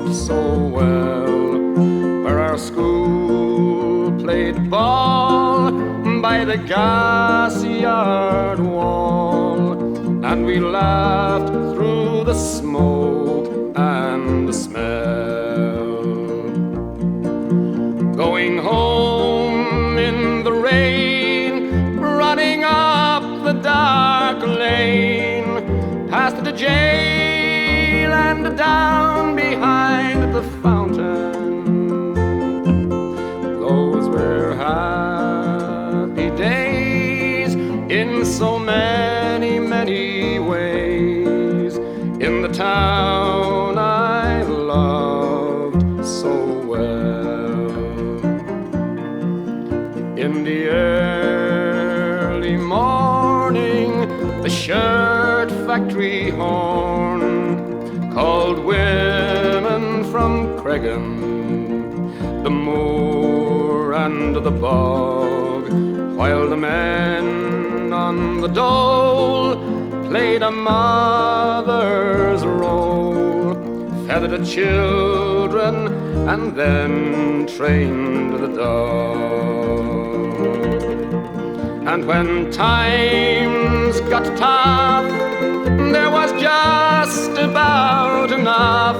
loved so well, where our school played ball by the gas yard wall, and we laughed through the smoke and the smell. Going home in the rain, running up the dark lane, past the jail and down behind the fountain. Those were happy days in so many, many ways, in the town I loved so well. In the early morning, the shirt factory horn called women from Cregan, the moor and the bog, while the men on the dole played a mother's role, fed the children and then trained the dog. And when times got tough, there was just about enough,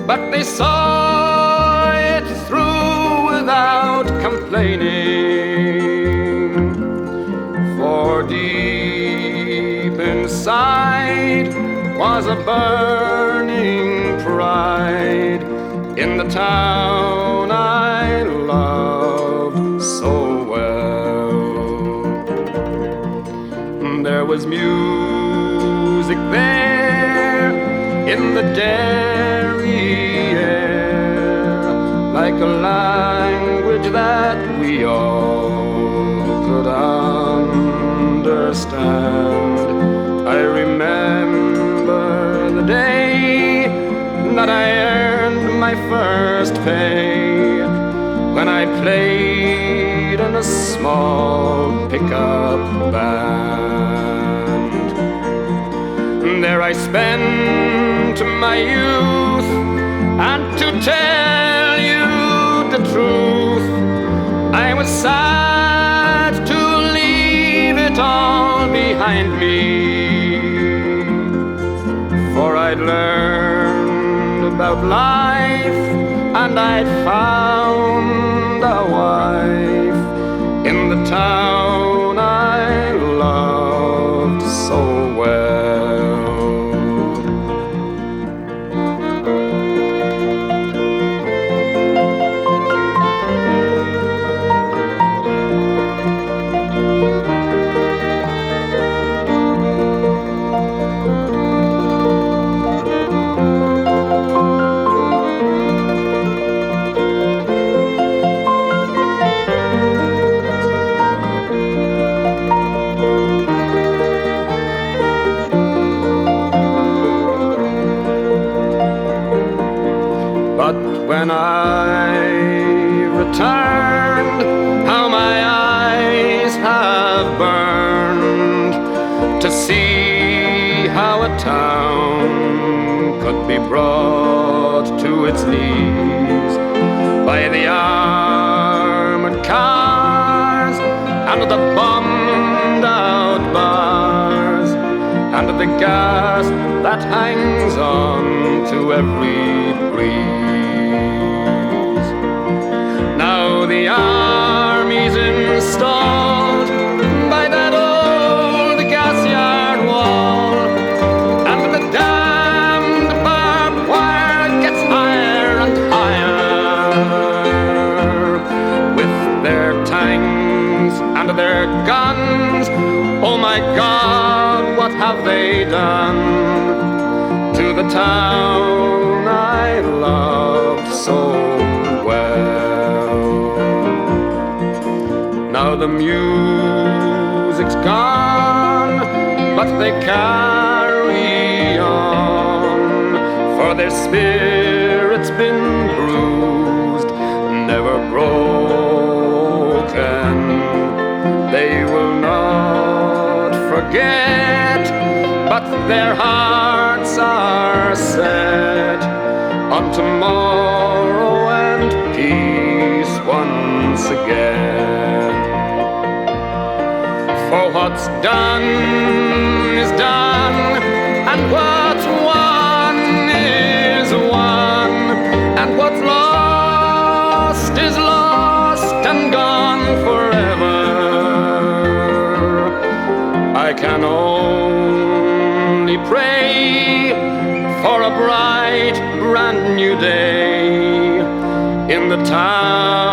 but they saw it through without complaining, for deep inside was a burning pride in the town I loved so well. There was music there in the dairy air, like a language that we all could understand. I remember the day that I earned my first pay, when I played in a small pickup band. There I spent my youth, and to tell you the truth, I was sad to leave it all behind me, for I'd learned about life and I'd found a wife in the town I loved so well. But when I returned, how my eyes have burned to see how a town could be brought to its knees by the armored cars and the bombed out bars and the gas that hangs on to every breeze. Now the army's installed by that old gas yard wall, and the damned barbed wire gets higher and higher. With their tanks and their guns, oh my God, what have they done to the town I loved so well? Now the music's gone, but they carry on, for their spirit's been bruised, never broken. They will not forget, but their hearts are set on tomorrow and peace once again. For what's done is done, and what's won is won, and what's lost is lost and gone forever. I can only pray for a bright, brand new day in the town